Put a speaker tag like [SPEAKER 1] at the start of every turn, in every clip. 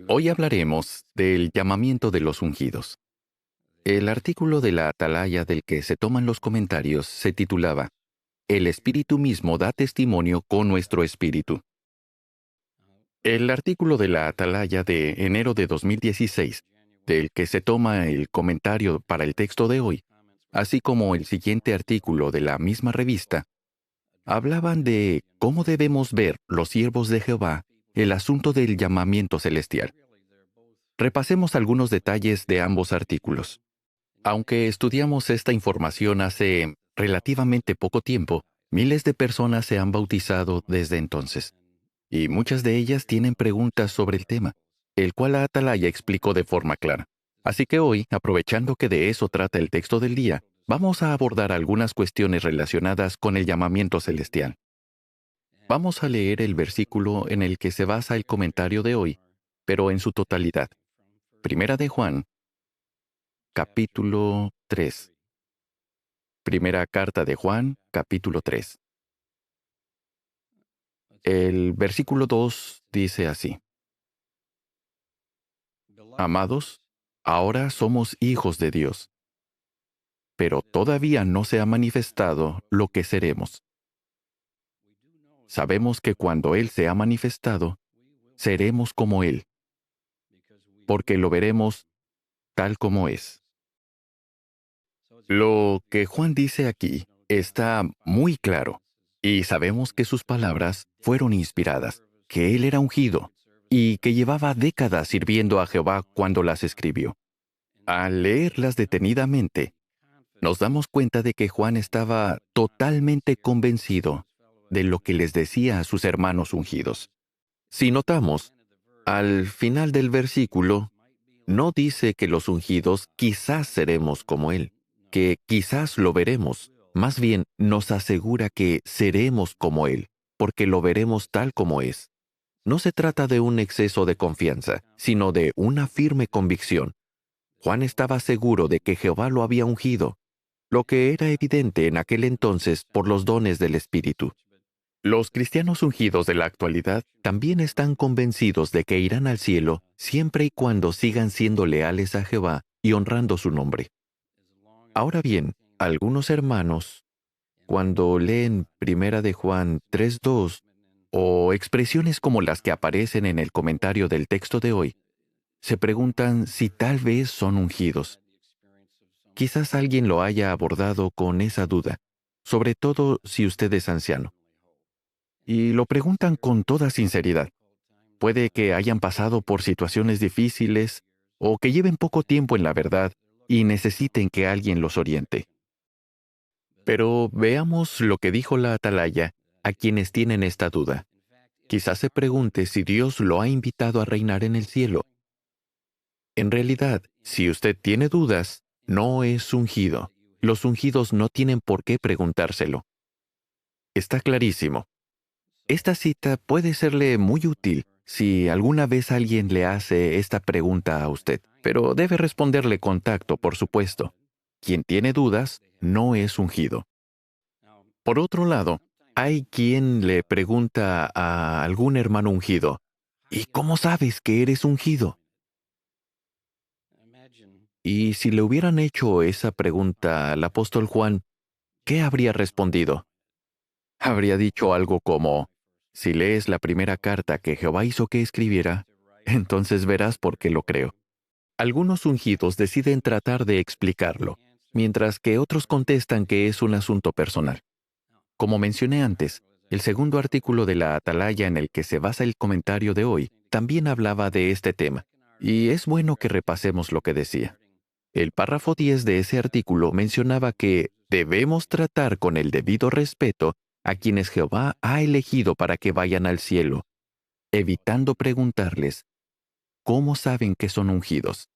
[SPEAKER 1] Hoy hablaremos del llamamiento de los ungidos. El artículo de la Atalaya del que se toman los comentarios se titulaba El Espíritu mismo da testimonio con nuestro espíritu. El artículo de la Atalaya de enero de 2016, del que se toma el comentario para el texto de hoy, así como el siguiente artículo de la misma revista, hablaban de cómo debemos ver los siervos de Jehová el asunto del llamamiento celestial. Repasemos algunos detalles de ambos artículos. Aunque estudiamos esta información hace relativamente poco tiempo, miles de personas se han bautizado desde entonces, y muchas de ellas tienen preguntas sobre el tema, el cual la Atalaya explicó de forma clara. Así que hoy, aprovechando que de eso trata el texto del día, vamos a abordar algunas cuestiones relacionadas con el llamamiento celestial. Vamos a leer el versículo en el que se basa el comentario de hoy, pero en su totalidad. Primera de Juan, capítulo 3. Primera carta de Juan, capítulo 3. El versículo 2 dice así: Amados, ahora somos hijos de Dios, pero todavía no se ha manifestado lo que seremos. Sabemos que cuando Él se ha manifestado, seremos como Él, porque lo veremos tal como es. Lo que Juan dice aquí está muy claro, y sabemos que sus palabras fueron inspiradas, que Él era ungido, y que llevaba décadas sirviendo a Jehová cuando las escribió. Al leerlas detenidamente, nos damos cuenta de que Juan estaba totalmente convencido de lo que les decía a sus hermanos ungidos. Si notamos, al final del versículo, no dice que los ungidos quizás seremos como Él, que quizás lo veremos. Más bien nos asegura que seremos como Él, porque lo veremos tal como es. No se trata de un exceso de confianza, sino de una firme convicción. Juan estaba seguro de que Jehová lo había ungido, lo que era evidente en aquel entonces por los dones del Espíritu. Los cristianos ungidos de la actualidad también están convencidos de que irán al cielo siempre y cuando sigan siendo leales a Jehová y honrando su nombre. Ahora bien, algunos hermanos, cuando leen Primera de Juan 3:2 o expresiones como las que aparecen en el comentario del texto de hoy, se preguntan si tal vez son ungidos. Quizás alguien lo haya abordado con esa duda, sobre todo si usted es anciano. Y lo preguntan con toda sinceridad. Puede que hayan pasado por situaciones difíciles o que lleven poco tiempo en la verdad y necesiten que alguien los oriente. Pero veamos lo que dijo la Atalaya a quienes tienen esta duda. Quizás se pregunte si Dios lo ha invitado a reinar en el cielo. En realidad, si usted tiene dudas, no es ungido. Los ungidos no tienen por qué preguntárselo. Está clarísimo. Esta cita puede serle muy útil si alguna vez alguien le hace esta pregunta a usted, pero debe responderle con tacto, por supuesto. Quien tiene dudas no es ungido. Por otro lado, hay quien le pregunta a algún hermano ungido, ¿y cómo sabes que eres ungido? Y si le hubieran hecho esa pregunta al apóstol Juan, ¿qué habría respondido? Habría dicho algo como, si lees la primera carta que Jehová hizo que escribiera, entonces verás por qué lo creo. Algunos ungidos deciden tratar de explicarlo, mientras que otros contestan que es un asunto personal. Como mencioné antes, el segundo artículo de la Atalaya en el que se basa el comentario de hoy también hablaba de este tema, y es bueno que repasemos lo que decía. El párrafo 10 de ese artículo mencionaba que debemos tratar con el debido respeto a quienes Jehová ha elegido para que vayan al cielo, evitando preguntarles, ¿cómo saben que son ungidos?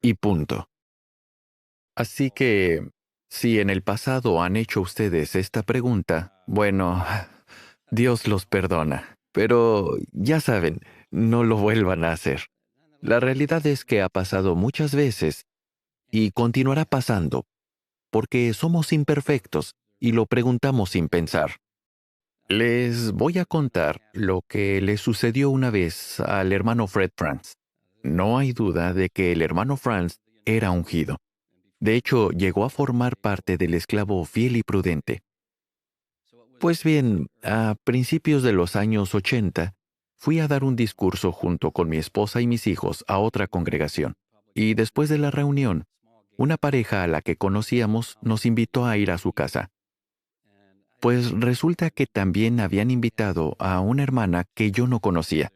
[SPEAKER 1] Y punto. Así que, si en el pasado han hecho ustedes esta pregunta, bueno, Dios los perdona. Pero, ya saben, no lo vuelvan a hacer. La realidad es que ha pasado muchas veces y continuará pasando, porque somos imperfectos y lo preguntamos sin pensar. Les voy a contar lo que le sucedió una vez al hermano Fred Franz. No hay duda de que el hermano Franz era ungido. De hecho, llegó a formar parte del esclavo fiel y prudente. Pues bien, a principios de los años 80, fui a dar un discurso junto con mi esposa y mis hijos a otra congregación. Y después de la reunión, una pareja a la que conocíamos nos invitó a ir a su casa. Pues resulta que también habían invitado a una hermana que yo no conocía.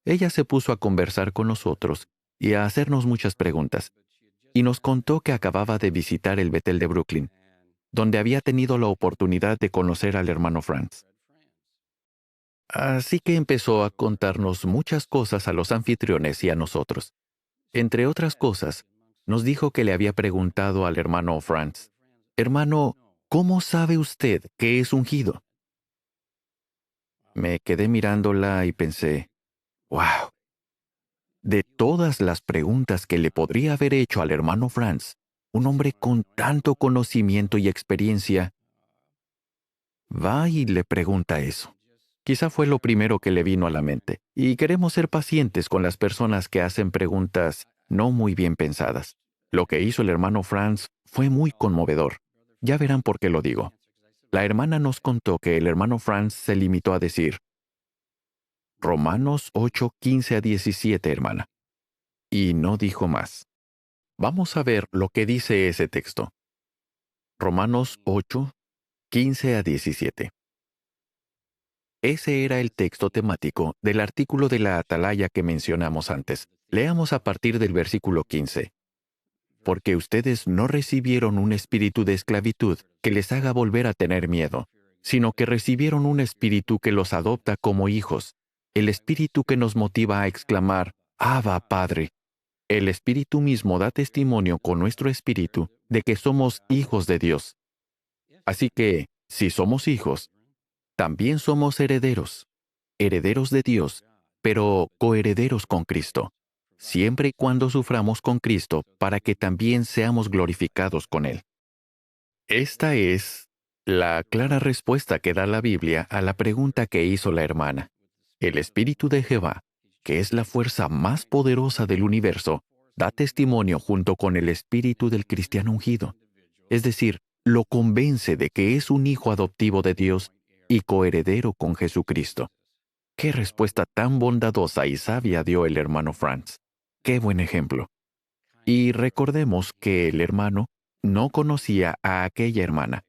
[SPEAKER 1] Ella se puso a conversar con nosotros y a hacernos muchas preguntas, y nos contó que acababa de visitar el Betel de Brooklyn, donde había tenido la oportunidad de conocer al hermano Franz. Así que empezó a contarnos muchas cosas a los anfitriones y a nosotros. Entre otras cosas, nos dijo que le había preguntado al hermano Franz: «Hermano, ¿cómo sabe usted que es ungido?». Me quedé mirándola y pensé, «Wow, de todas las preguntas que le podría haber hecho al hermano Franz, un hombre con tanto conocimiento y experiencia, va y le pregunta eso». Quizá fue lo primero que le vino a la mente, y queremos ser pacientes con las personas que hacen preguntas no muy bien pensadas. Lo que hizo el hermano Franz fue muy conmovedor. Ya verán por qué lo digo. La hermana nos contó que el hermano Franz se limitó a decir: Romanos 8, 15 a 17, hermana. Y no dijo más. Vamos a ver lo que dice ese texto. Romanos 8, 15 a 17. Ese era el texto temático del artículo de la Atalaya que mencionamos antes. Leamos a partir del versículo 15. Porque ustedes no recibieron un espíritu de esclavitud que les haga volver a tener miedo, sino que recibieron un espíritu que los adopta como hijos, el espíritu que nos motiva a exclamar: «Abba, Padre». El espíritu mismo da testimonio con nuestro espíritu de que somos hijos de Dios. Así que, si somos hijos, también somos herederos, herederos de Dios, pero coherederos con Cristo, siempre y cuando suframos con Cristo para que también seamos glorificados con Él. Esta es la clara respuesta que da la Biblia a la pregunta que hizo la hermana. El Espíritu de Jehová, que es la fuerza más poderosa del universo, da testimonio junto con el espíritu del cristiano ungido. Es decir, lo convence de que es un hijo adoptivo de Dios y coheredero con Jesucristo. Qué respuesta tan bondadosa y sabia dio el hermano Franz. Qué buen ejemplo. Y recordemos que el hermano no conocía a aquella hermana,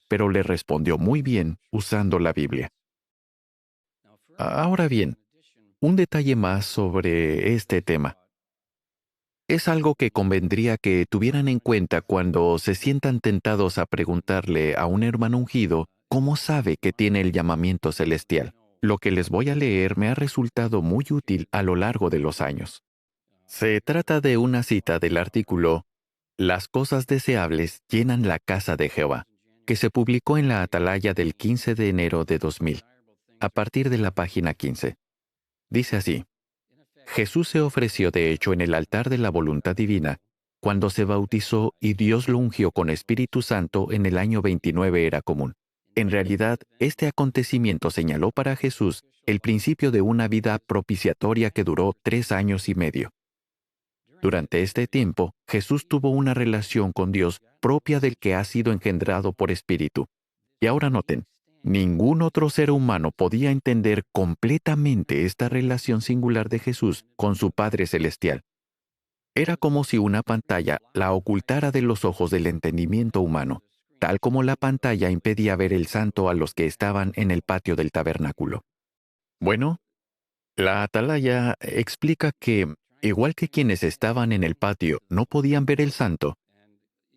[SPEAKER 1] pero le respondió muy bien usando la Biblia. Ahora bien, un detalle más sobre este tema. Es algo que convendría que tuvieran en cuenta cuando se sientan tentados a preguntarle a un hermano ungido cómo sabe que tiene el llamamiento celestial. Lo que les voy a leer me ha resultado muy útil a lo largo de los años. Se trata de una cita del artículo «Las cosas deseables llenan la casa de Jehová», que se publicó en la Atalaya del 15 de enero de 2000, a partir de la página 15. Dice así: Jesús se ofreció de hecho en el altar de la voluntad divina cuando se bautizó y Dios lo ungió con Espíritu Santo en el año 29 era común. En realidad, este acontecimiento señaló para Jesús el principio de una vida propiciatoria que duró 3 años y medio. Durante este tiempo, Jesús tuvo una relación con Dios propia del que ha sido engendrado por Espíritu. Y ahora noten, ningún otro ser humano podía entender completamente esta relación singular de Jesús con su Padre Celestial. Era como si una pantalla la ocultara de los ojos del entendimiento humano, tal como la pantalla impedía ver el santo a los que estaban en el patio del tabernáculo. Bueno, la Atalaya explica que, igual que quienes estaban en el patio no podían ver el santo,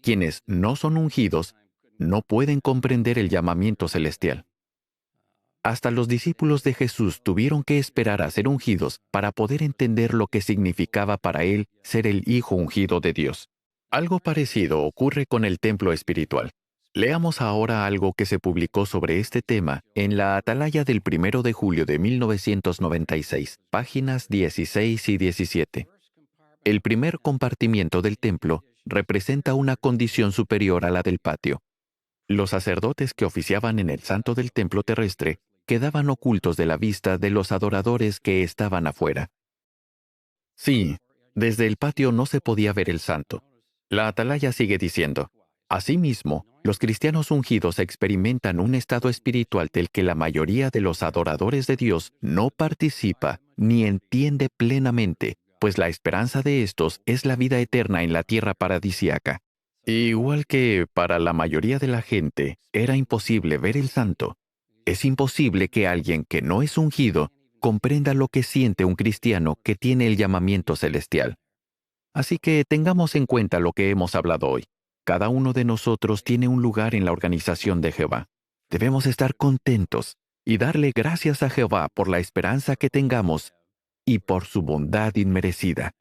[SPEAKER 1] quienes no son ungidos no pueden comprender el llamamiento celestial. Hasta los discípulos de Jesús tuvieron que esperar a ser ungidos para poder entender lo que significaba para él ser el Hijo ungido de Dios. Algo parecido ocurre con el templo espiritual. Leamos ahora algo que se publicó sobre este tema en la Atalaya del 1 de julio de 1996, páginas 16 y 17. El primer compartimiento del templo representa una condición superior a la del patio. Los sacerdotes que oficiaban en el santo del templo terrestre quedaban ocultos de la vista de los adoradores que estaban afuera. Sí, desde el patio no se podía ver el santo. La atalaya sigue diciendo, asimismo, los cristianos ungidos experimentan un estado espiritual del que la mayoría de los adoradores de Dios no participa ni entiende plenamente, pues la esperanza de estos es la vida eterna en la tierra paradisíaca. Igual que para la mayoría de la gente era imposible ver el santo, es imposible que alguien que no es ungido comprenda lo que siente un cristiano que tiene el llamamiento celestial. Así que tengamos en cuenta lo que hemos hablado hoy. Cada uno de nosotros tiene un lugar en la organización de Jehová. Debemos estar contentos y darle gracias a Jehová por la esperanza que tengamos y por su bondad inmerecida.